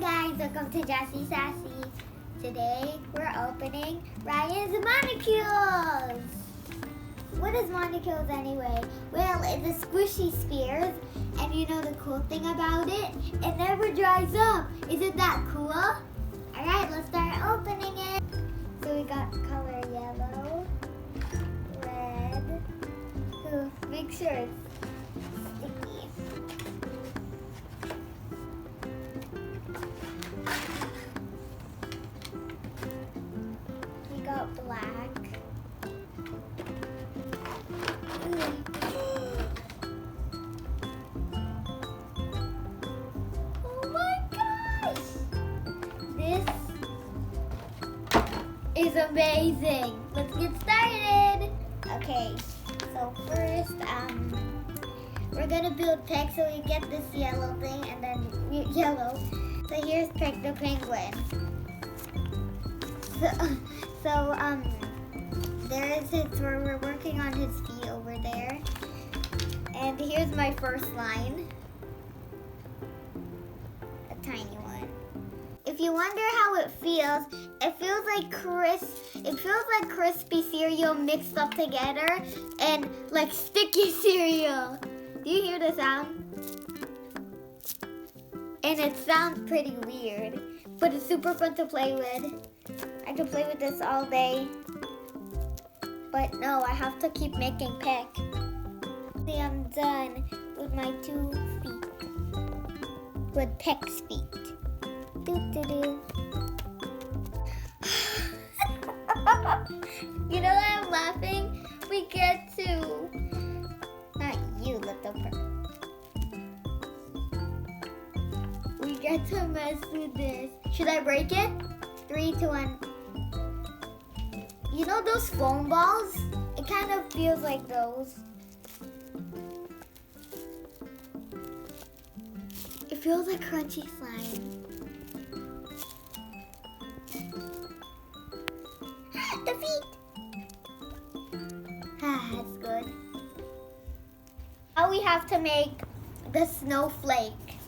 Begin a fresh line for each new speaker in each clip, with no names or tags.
guys, welcome to Jassy Sassy. Today we're opening Ryan's monocules. What is monocules anyway? Well, it's a squishy spheres, and you know the cool thing about it? It never dries up. Isn't that cool? Alright, let's start opening it. So we got color yellow, red. So make sure it's sticky. We got black. Oh my gosh! This is amazing. Let's get started. Okay, so first, we're gonna build Peck, so we get this yellow thing and then yellow. So here's Peck the penguin. So there is his, we're working on his feet over there. And here's my first line. A tiny one. If you wonder how it feels like crispy cereal mixed up together and like sticky cereal. Do you hear the sound? And it sounds pretty weird, but it's super fun to play with. I can play with this all day. But no, I have to keep making Peck. See, I'm done with my 2 feet. With Peck's feet. Doo-doo-doo. You know why I'm laughing? We get to... Not you, little person. We get to mess with this. Should I break it? 3, 2, 1. You know those foam balls? It kind of feels like those. It feels like crunchy slime. The feet! That's good. Now we have to make the snowflake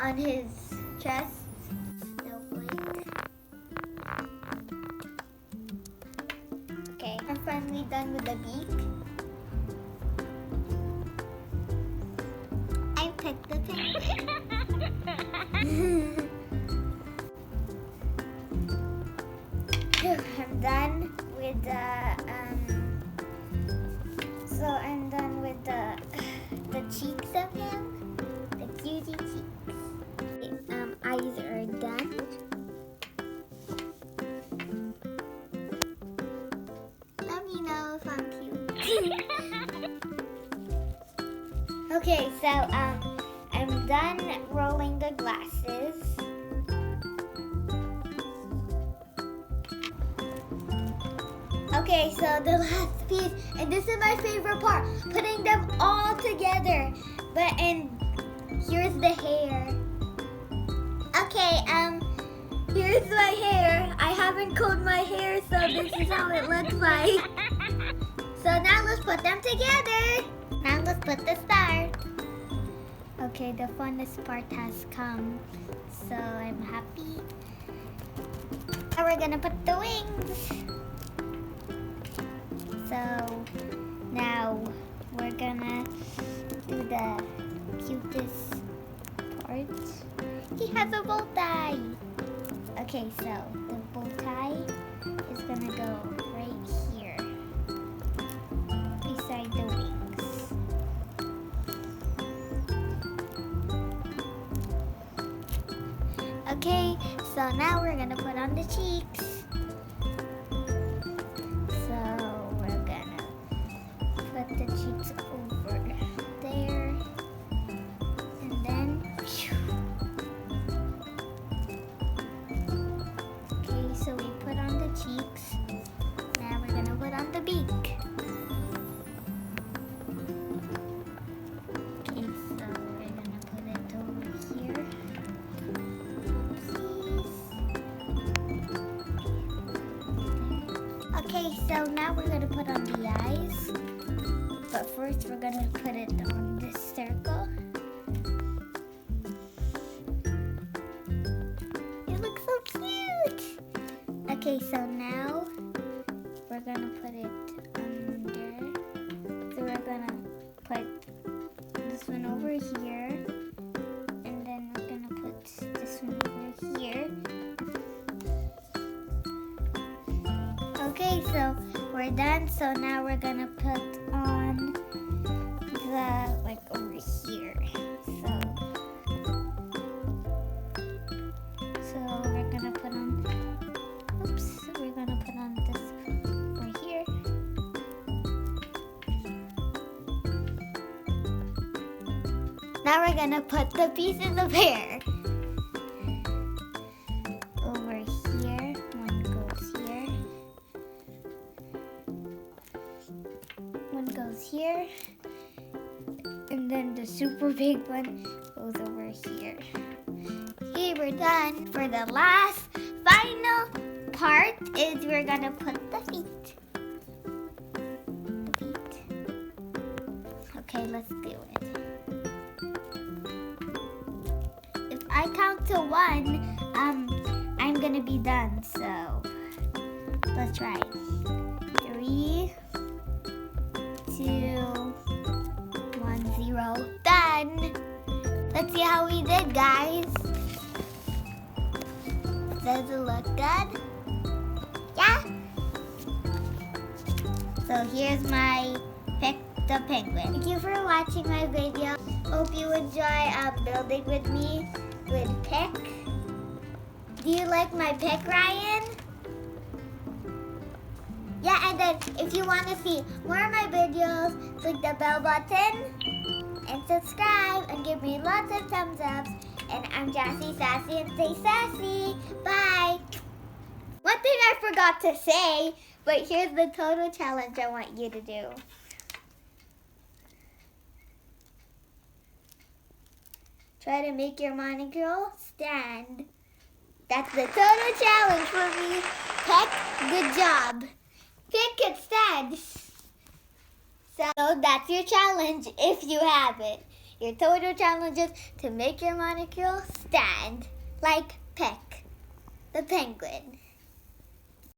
on his chest. Okay, I'm finally done with the beak. I picked the penguin. I'm done with the I'm done with the cheeks of him, the cutie cheeks. Eyes are done. Let me know if I'm cute. Okay, so I'm done rolling the glasses. Okay, so the last piece, and this is my favorite part, putting them all together. And here's the hair. Okay, here's my hair. I haven't combed my hair, so this is how it looks like. So now let's put them together. Now let's put the star. Okay, the funnest part has come, so I'm happy. Now we're gonna put the wings. So now we're gonna do the cutest part. He has a bow tie. Okay, so the bow tie is gonna go right here beside the wings. Okay, so now we're gonna put on the cheeks. Put the cheeks over there, and then okay, so we put on the cheeks. Now we're gonna put on the beak. Okay, so we're gonna put it over here. Oopsies. Okay, so now we're gonna put on the eyes. But first we're gonna put it on this circle. Okay, so now we're gonna put it under. So we're gonna put this one over here, and then we're gonna put this one over here. Okay, so we're done. So now we're gonna put on the, like, over here. So we're gonna put on, we're gonna put on this over here. Now we're gonna put the pieces of hair over here. One goes here. One goes here. And then the super big one goes over here. Okay, we're done. For the last final part is we're gonna put the feet. Okay, let's do it. If I count to 1, I'm gonna be done. So let's try. 3, 2, 1, 0. Done. Let's see how we did, guys. Does it look good? Yeah? So here's my pick the penguin. Thank you for watching my video. Hope you enjoy building with me with pick. Do you like my pick, Ryan? Yeah, and then if you want to see more of my videos, click the bell button and subscribe and give me lots of thumbs ups. And I'm Jassy Sassy, and stay sassy. Bye. One thing I forgot to say, but here's the total challenge I want you to do. Try to make your morning girl stand. That's the total challenge for me. Peck, good job. Pick and stand. So that's your challenge if you have it. Your total challenge is to make your monocle stand like Peck, the penguin.